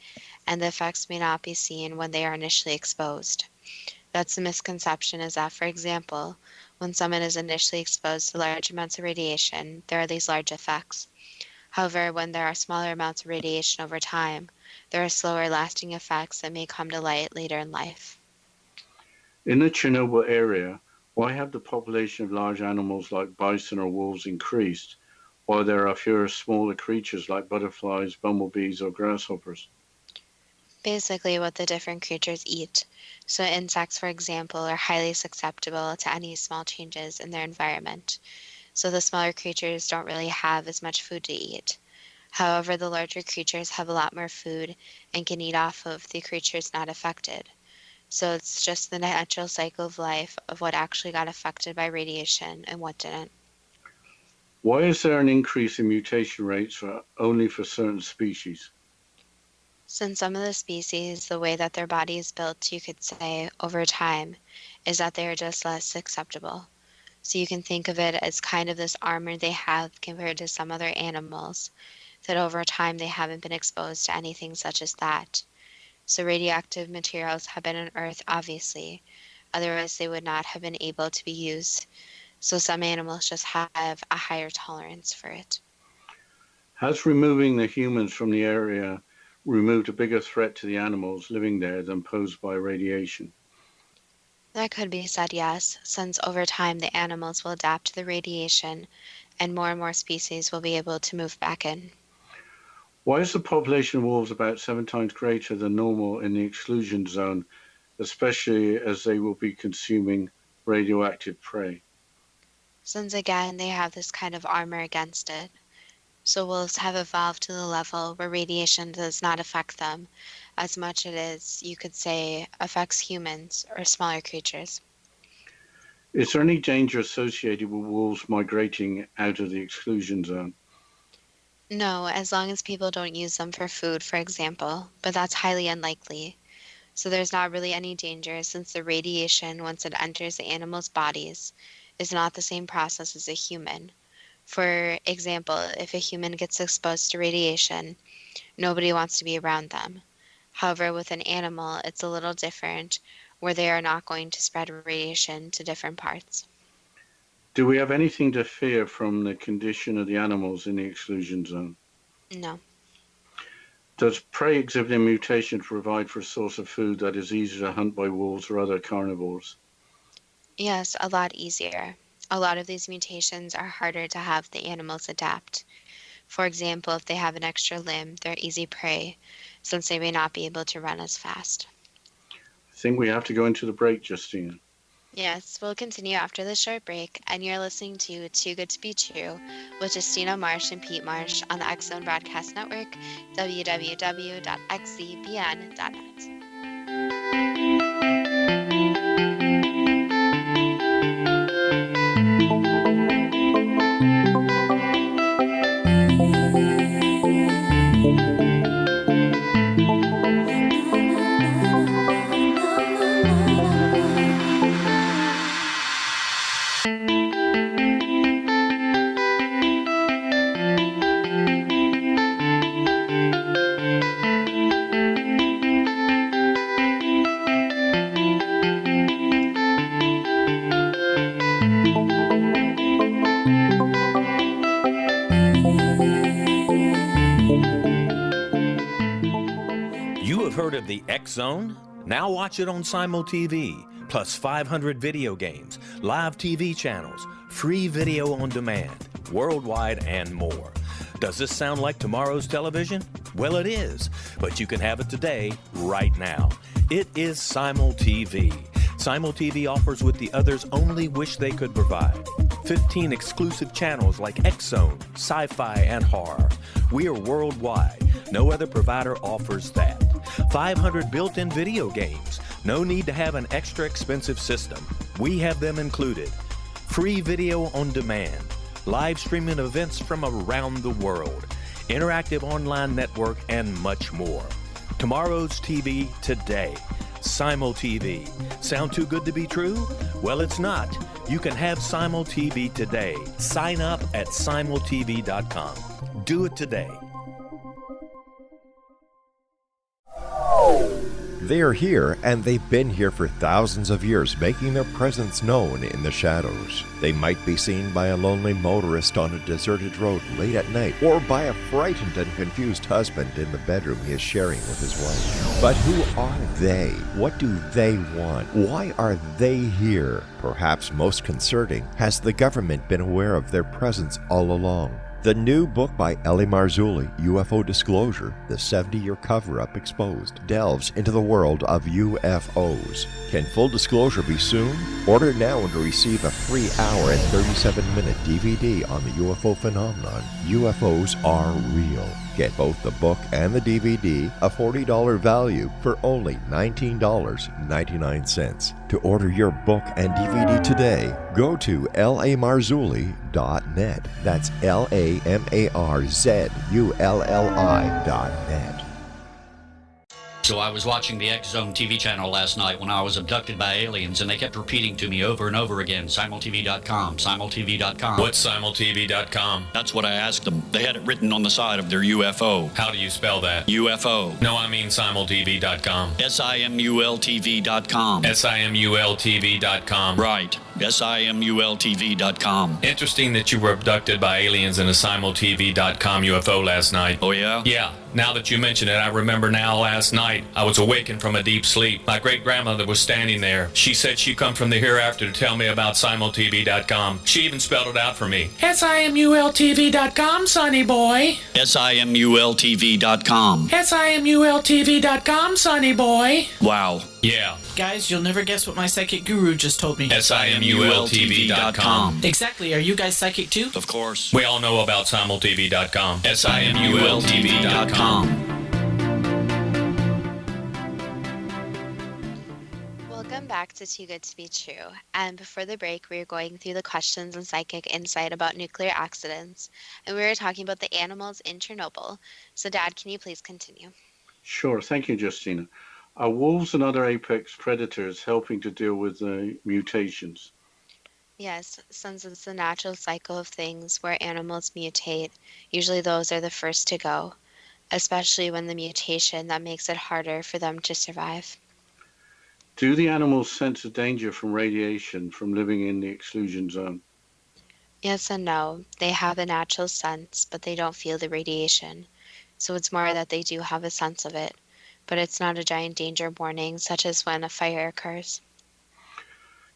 and the effects may not be seen when they are initially exposed. That's the misconception is that, for example, when someone is initially exposed to large amounts of radiation, there are these large effects. However, when there are smaller amounts of radiation over time, there are slower lasting effects that may come to light later in life. In the Chernobyl area, why have the population of large animals like bison or wolves increased, while there are fewer smaller creatures like butterflies, bumblebees, or grasshoppers? Basically, what the different creatures eat. So, insects, for example, are highly susceptible to any small changes in their environment. So, the smaller creatures don't really have as much food to eat. However, the larger creatures have a lot more food and can eat off of the creatures not affected. So it's just the natural cycle of life of what actually got affected by radiation and what didn't. Why is there an increase in mutation rates only for certain species? Since some of the species, the way that their body is built, you could say, over time, is that they are just less acceptable. So you can think of it as kind of this armor they have compared to some other animals, that over time they haven't been exposed to anything such as that. So radioactive materials have been on Earth, obviously, otherwise they would not have been able to be used. So some animals just have a higher tolerance for it. Has removing the humans from the area removed a bigger threat to the animals living there than posed by radiation? That could be said yes, since over time the animals will adapt to the radiation and more species will be able to move back in. Why is the population of wolves about 7 times greater than normal in the exclusion zone, especially as they will be consuming radioactive prey? Since again they have this kind of armor against it. So wolves have evolved to the level where radiation does not affect them as much as you could say affects humans or smaller creatures. Is there any danger associated with wolves migrating out of the exclusion zone? No, as long as people don't use them for food, for example, but that's highly unlikely. So there's not really any danger since the radiation, once it enters the animals' bodies, is not the same process as a human. For example, if a human gets exposed to radiation, nobody wants to be around them. However, with an animal, it's a little different, where they are not going to spread radiation to different parts. Do we have anything to fear from the condition of the animals in the exclusion zone? No. Does prey exhibiting mutations provide for a source of food that is easier to hunt by wolves or other carnivores? Yes, a lot easier. A lot of these mutations are harder to have the animals adapt. For example, if they have an extra limb, they're easy prey, since they may not be able to run as fast. I think we have to go into the break, Justine. Yes, we'll continue after this short break, and you're listening to Too Good to Be True with Justina Marsh and Pete Marsh on the X Zone Broadcast Network, www.xzbn.net. You have heard of the X Zone? Now watch it on Simul TV, plus 500 video games, live TV channels, free video on demand, worldwide, and more. Does this sound like tomorrow's television? Well, it is, but you can have it today, right now. It is Simul TV. Simul TV offers what the others only wish they could provide. 15 exclusive channels like X Zone, sci-fi, and horror. We are worldwide. No other provider offers that. 500 built-in video games. No need to have an extra expensive system. We have them included. Free video on demand. Live streaming events from around the world. Interactive online network, and much more. Tomorrow's TV today. Simul TV. Sound too good to be true? Well, it's not. You can have Simul TV today. Sign up at simultv.com. Do it today. They are here, and they've been here for thousands of years, making their presence known in the shadows. They might be seen by a lonely motorist on a deserted road late at night, or by a frightened and confused husband in the bedroom he is sharing with his wife. But who are they? What do they want? Why are they here? Perhaps most concerning, has the government been aware of their presence all along? The new book by Eli Marzulli, UFO Disclosure, the 70-year cover-up exposed, delves into the world of UFOs. Can full disclosure be soon? Order now and receive a free hour and 37-minute DVD on the UFO phenomenon. UFOs are real. Get both the book and the DVD, a $40 value, for only $19.99. To order your book and DVD today, go to lamarzulli.net. That's LAMARZULLI.net. So I was watching the X Zone TV channel last night when I was abducted by aliens, and they kept repeating to me over and over again, simultv.com, simultv.com. What's simultv.com? That's what I asked them. They had it written on the side of their UFO. How do you spell that? UFO. No, I mean simultv.com. simultv.com. simultv.com. Right. simultv.com. Interesting that you were abducted by aliens in a simultv.com UFO last night. Oh, yeah? Yeah, Now that you mention it, I remember now last night I was awakened from a deep sleep. My great-grandmother was standing there. She said she come from the hereafter to tell me about simultv.com. She even spelled it out for me. SIMULTV.com, sonny boy. SIMULTV.com. SIMULTV.com, sonny boy. Wow. Yeah, Guys, you'll never guess what my psychic guru just told me. simultv.com. Exactly. Are you guys psychic too? Of course. We all know about simultv.com. SIMULTV.com. Welcome back to Too Good to Be True. And before the break, we were going through the questions and psychic insight about nuclear accidents. And we were talking about the animals in Chernobyl. So, Dad, can you please continue? Sure. Thank you, Justina. Are wolves and other apex predators helping to deal with the mutations? Yes, since it's the natural cycle of things where animals mutate, usually those are the first to go, especially when the mutation that makes it harder for them to survive. Do the animals sense a danger from radiation from living in the exclusion zone? Yes and no. They have a natural sense, but they don't feel the radiation. So it's more that they do have a sense of it, but it's not a giant danger warning, such as when a fire occurs.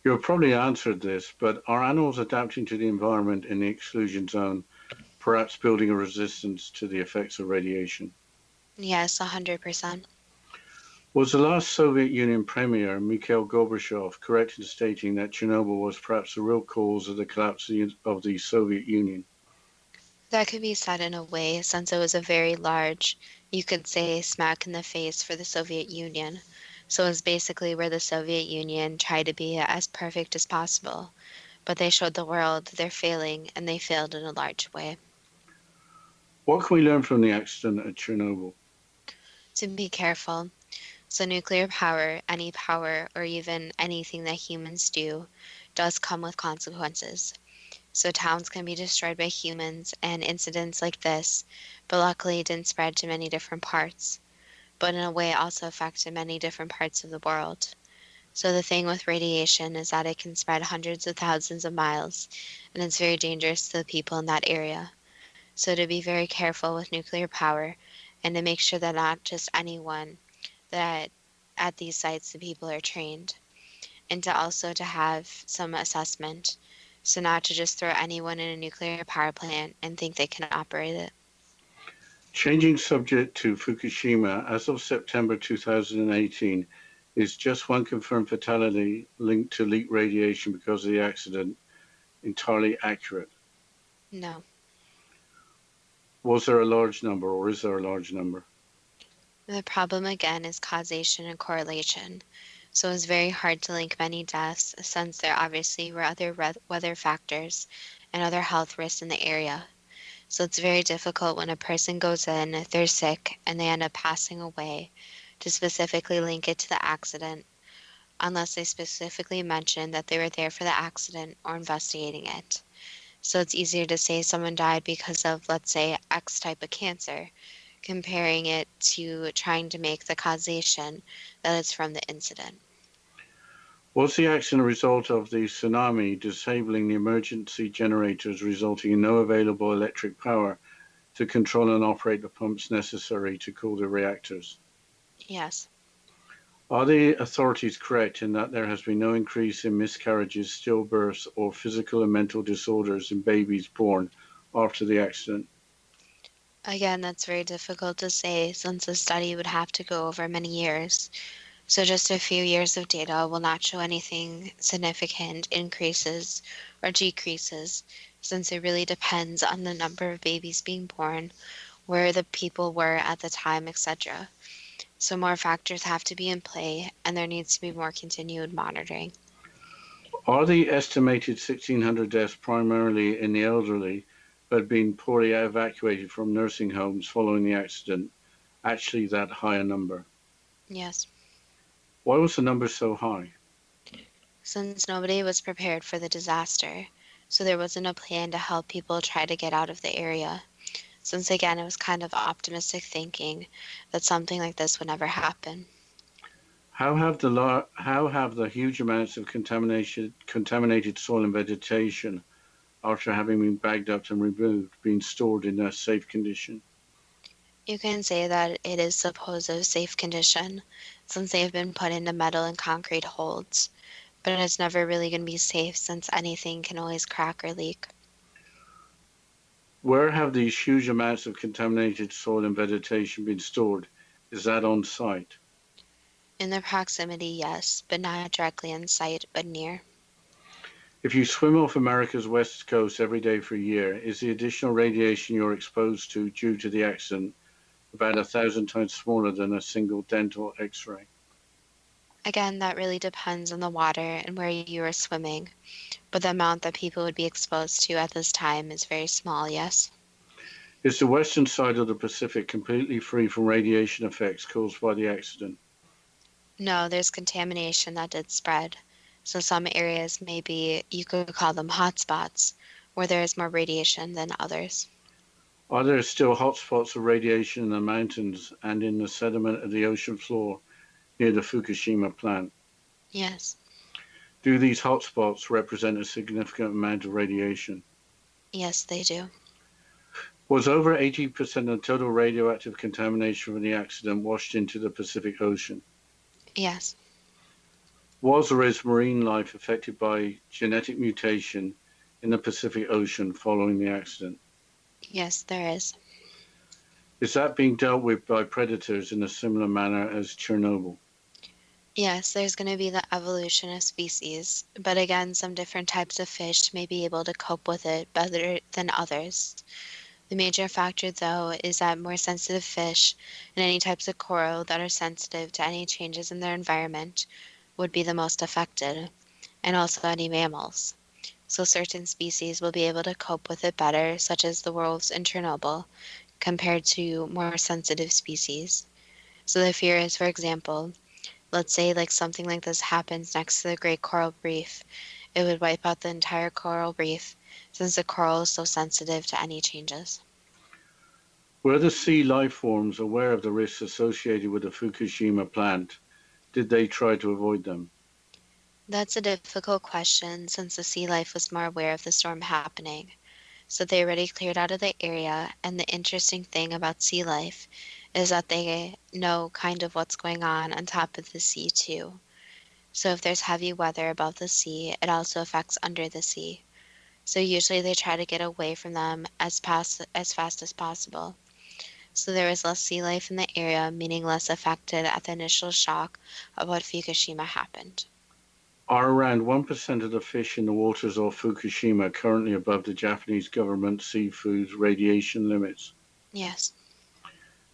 You have probably answered this, but are animals adapting to the environment in the exclusion zone, perhaps building a resistance to the effects of radiation? Yes, 100%. Was the last Soviet Union Premier, Mikhail Gorbachev, correct in stating that Chernobyl was perhaps the real cause of the collapse of the Soviet Union? That could be said in a way, since it was a very large, you could say, smack in the face for the Soviet Union. So it was basically where the Soviet Union tried to be as perfect as possible. But they showed the world they're failing, and they failed in a large way. What can we learn from the accident at Chernobyl? To be careful. So nuclear power, any power, or even anything that humans do, does come with consequences. So towns can be destroyed by humans and incidents like this, but luckily it didn't spread to many different parts, but in a way also affected many different parts of the world. So the thing with radiation is that it can spread hundreds of thousands of miles, and it's very dangerous to the people in that area. So to be very careful with nuclear power, and to make sure that not just anyone, that at these sites the people are trained, and to also to have some assessment. So not to just throw anyone in a nuclear power plant and think they can operate it. Changing subject to Fukushima, as of September 2018, is just one confirmed fatality linked to leak radiation because of the accident entirely accurate? No. Was there a large number, or is there a large number? The problem again is causation and correlation. So it's very hard to link many deaths since there obviously were other weather factors and other health risks in the area. So it's very difficult when a person goes in, they're sick, and they end up passing away to specifically link it to the accident, unless they specifically mention that they were there for the accident or investigating it. So it's easier to say someone died because of, let's say, X type of cancer, comparing it to trying to make the causation that it's from the incident. Was the accident a result of the tsunami disabling the emergency generators, resulting in no available electric power to control and operate the pumps necessary to cool the reactors? Yes. Are the authorities correct in that there has been no increase in miscarriages, stillbirths, or physical and mental disorders in babies born after the accident? Again, that's very difficult to say since the study would have to go over many years. So just a few years of data will not show anything significant increases or decreases, since it really depends on the number of babies being born, where the people were at the time, etc. So more factors have to be in play, and there needs to be more continued monitoring. Are the estimated 1,600 deaths primarily in the elderly who had been poorly evacuated from nursing homes following the accident actually that high a number? Yes. Why was the number so high? Since nobody was prepared for the disaster, so there wasn't a plan to help people try to get out of the area. Since again, it was kind of optimistic thinking that something like this would never happen. How have the huge amounts of contaminated soil and vegetation, after having been bagged up and removed, been stored in a safe condition? You can say that it is supposed a safe condition, since they have been put into metal and concrete holds, but it's never really going to be safe since anything can always crack or leak. Where have these huge amounts of contaminated soil and vegetation been stored? Is that on site? In their proximity, yes, but not directly in sight, but near. If you swim off America's west coast every day for a year, is the additional radiation you're exposed to due to the accident about 1,000 times smaller than a single dental X-ray? Again, that really depends on the water and where you are swimming, but the amount that people would be exposed to at this time is very small, yes. Is the western side of the Pacific completely free from radiation effects caused by the accident? No, there's contamination that did spread. So some areas maybe you could call them hotspots, where there is more radiation than others. Are there still hotspots of radiation in the mountains and in the sediment of the ocean floor near the Fukushima plant? Yes, Do these hotspots represent a significant amount of radiation? yes, they do. Was over 80% of total radioactive contamination from the accident washed into the Pacific Ocean? Yes, Was or is marine life affected by genetic mutation in the Pacific Ocean following the accident? yes, there is. Is that being dealt with by predators in a similar manner as Chernobyl? Yes, there's going to be the evolution of species, but again, some different types of fish may be able to cope with it better than others. The major factor, though, is that more sensitive fish and any types of coral that are sensitive to any changes in their environment would be the most affected, and also any mammals. So certain species will be able to cope with it better, such as the wolves in Chernobyl, compared to more sensitive species. So the fear is, for example, let's say like something like this happens next to the Great Coral Reef, it would wipe out the entire coral reef since the coral is so sensitive to any changes. Were the sea life forms aware of the risks associated with the Fukushima plant? Did they try to avoid them? That's a difficult question since the sea life was more aware of the storm happening. So they already cleared out of the area, and the interesting thing about sea life is that they know kind of what's going on top of the sea too. So if there's heavy weather above the sea, it also affects under the sea. So usually they try to get away from them as fast as possible. So there is less sea life in the area, meaning less affected at the initial shock of what Fukushima happened. Are around 1% of the fish in the waters off Fukushima currently above the Japanese government seafood radiation limits? Yes.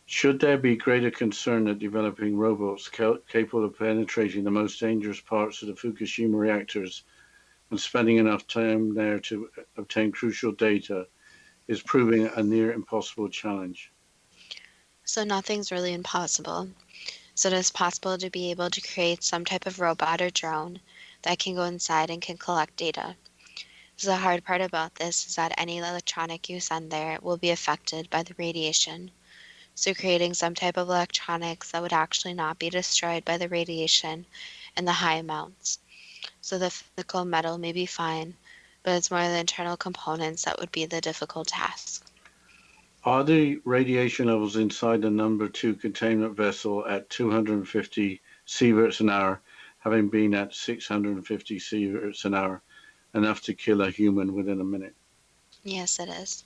Should there be greater concern at developing robots capable of penetrating the most dangerous parts of the Fukushima reactors and spending enough time there to obtain crucial data is proving a near impossible challenge? So nothing's really impossible. So it is possible to be able to create some type of robot or drone that can go inside and can collect data. So the hard part about this is that any electronic you send there will be affected by the radiation. So creating some type of electronics that would actually not be destroyed by the radiation in the high amounts. So the physical metal may be fine, but it's more the internal components that would be the difficult task. Are the radiation levels inside the number 2 containment vessel at 250 sieverts an hour, having been at 650 sieverts an hour, enough to kill a human within a minute? Yes, it is.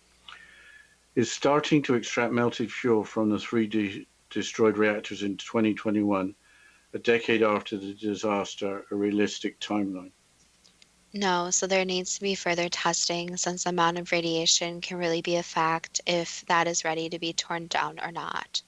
Is starting to extract melted fuel from the three destroyed reactors in 2021, a decade after the disaster, a realistic timeline? No, so there needs to be further testing since the amount of radiation can really be a fact if that is ready to be torn down or not.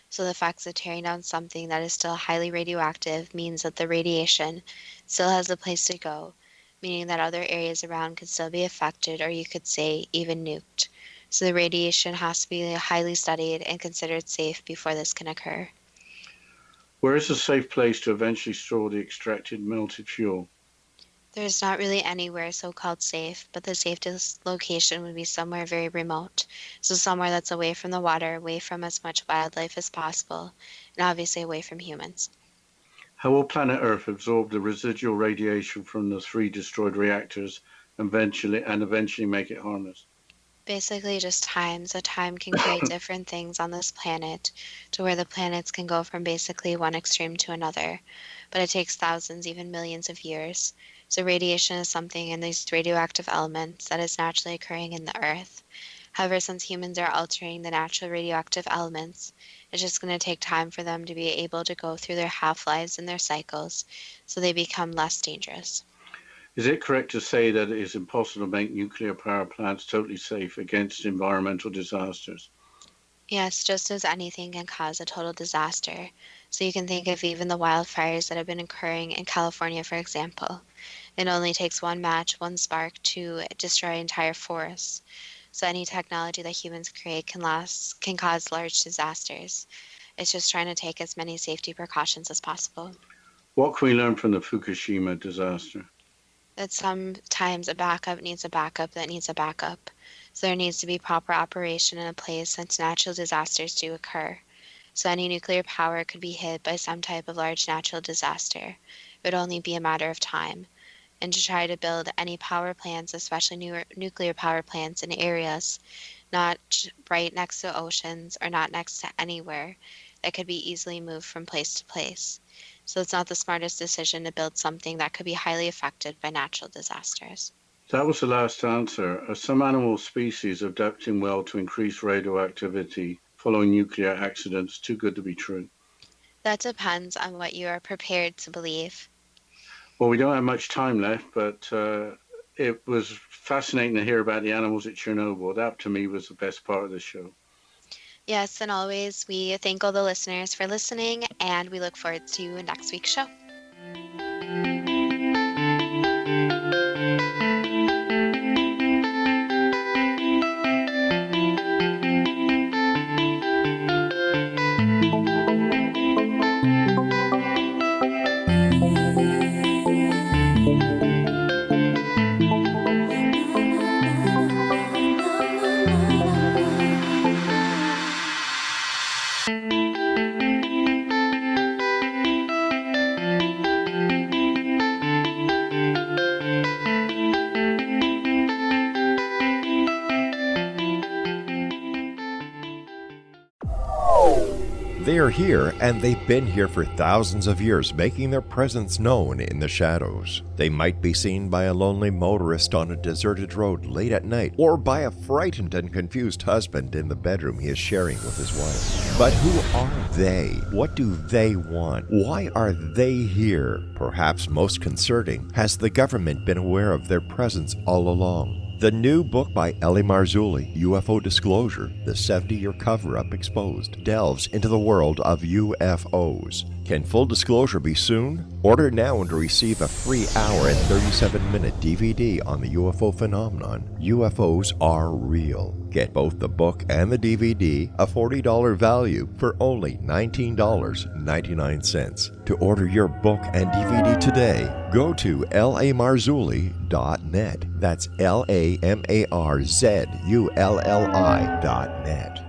So the fact that tearing down something that is still highly radioactive means that the radiation still has a place to go, meaning that other areas around could still be affected or you could say even nuked. So the radiation has to be highly studied and considered safe before this can occur. Where is a safe place to eventually store the extracted melted fuel? There's not really anywhere so-called safe, but the safest location would be somewhere very remote. So somewhere that's away from the water, away from as much wildlife as possible, and obviously away from humans. How will planet Earth absorb the residual radiation from the 3 destroyed reactors and eventually make it harmless? Basically just time. So time can create different things on this planet to where the planets can go from basically one extreme to another. But it takes thousands, even millions of years. So radiation is something in these radioactive elements that is naturally occurring in the Earth. However, since humans are altering the natural radioactive elements, it's just going to take time for them to be able to go through their half-lives and their cycles, so they become less dangerous. Is it correct to say that it is impossible to make nuclear power plants totally safe against environmental disasters? Yes, just as anything can cause a total disaster. So you can think of even the wildfires that have been occurring in California, for example. It only takes one match, one spark to destroy entire forests. So any technology that humans create can cause large disasters. It's just trying to take as many safety precautions as possible. What can we learn from the Fukushima disaster? That sometimes a backup needs a backup that needs a backup. So there needs to be proper operation in a place since natural disasters do occur. So any nuclear power could be hit by some type of large natural disaster. It would only be a matter of time. And to try to build any power plants, especially nuclear power plants in areas not right next to oceans or not next to anywhere that could be easily moved from place to place. So it's not the smartest decision to build something that could be highly affected by natural disasters. That was the last answer. Are some animal species adapting well to increase radioactivity following nuclear accidents too good to be true? That depends on what you are prepared to believe. Well, we don't have much time left, but it was fascinating to hear about the animals at Chernobyl. That, to me, was the best part of the show. Yes, and always, we thank all the listeners for listening, and we look forward to next week's show. They are here, and they've been here for thousands of years, making their presence known in the shadows. They might be seen by a lonely motorist on a deserted road late at night, or by a frightened and confused husband in the bedroom he is sharing with his wife. But who are they? What do they want? Why are they here? Perhaps most concerning, has the government been aware of their presence all along? The new book by Ellie Marzulli, UFO Disclosure, the 70-year cover-up exposed, delves into the world of UFOs. Can full disclosure be soon? Order now and receive a free hour and 37-minute DVD on the UFO phenomenon. UFOs are real. Get both the book and the DVD, a $40 value, for only $19.99. To order your book and DVD today, go to lamarzulli.net. That's LAMARZULLI.net.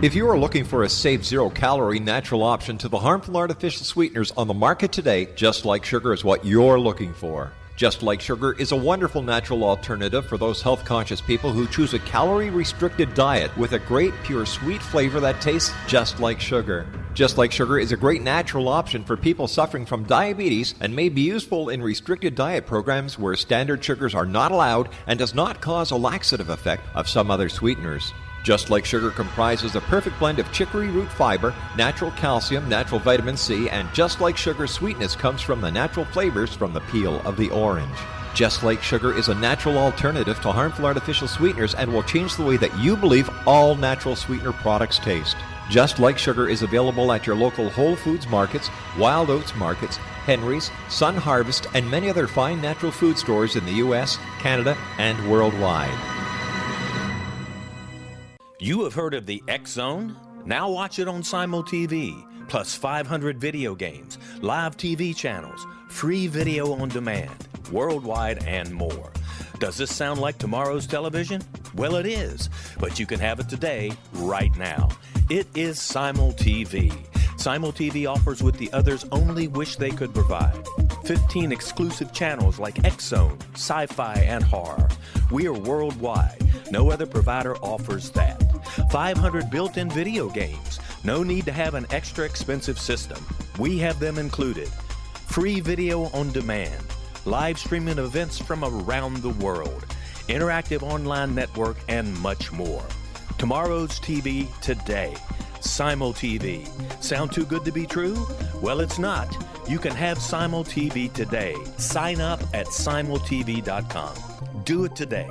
If you are looking for a safe, zero-calorie natural option to the harmful artificial sweeteners on the market today, Just Like Sugar is what you're looking for. Just Like Sugar is a wonderful natural alternative for those health-conscious people who choose a calorie-restricted diet with a great, pure, sweet flavor that tastes just like sugar. Just Like Sugar is a great natural option for people suffering from diabetes and may be useful in restricted diet programs where standard sugars are not allowed and does not cause a laxative effect of some other sweeteners. Just Like Sugar comprises a perfect blend of chicory root fiber, natural calcium, natural vitamin C, and Just Like Sugar's sweetness comes from the natural flavors from the peel of the orange. Just Like Sugar is a natural alternative to harmful artificial sweeteners and will change the way that you believe all natural sweetener products taste. Just Like Sugar is available at your local Whole Foods markets, Wild Oats markets, Henry's, Sun Harvest, and many other fine natural food stores in the U.S., Canada, and worldwide. You have heard of the X Zone? Now watch it on Simul TV, plus 500 video games, live TV channels, free video on demand, worldwide, and more. Does this sound like tomorrow's television? Well, it is, but you can have it today, right now. It is Simul TV. Simul TV offers what the others only wish they could provide. 15 exclusive channels like X Zone, Sci-Fi, and Horror, We are worldwide. No other provider offers that. 500 built-in video games. No need to have an extra expensive system. We have them included. Free video on demand. Live streaming events from around the world. Interactive online network and much more. Tomorrow's TV today. Simul TV. Sound too good to be true? Well, it's not. You can have Simul TV today. Sign up at simultv.com. Do it today.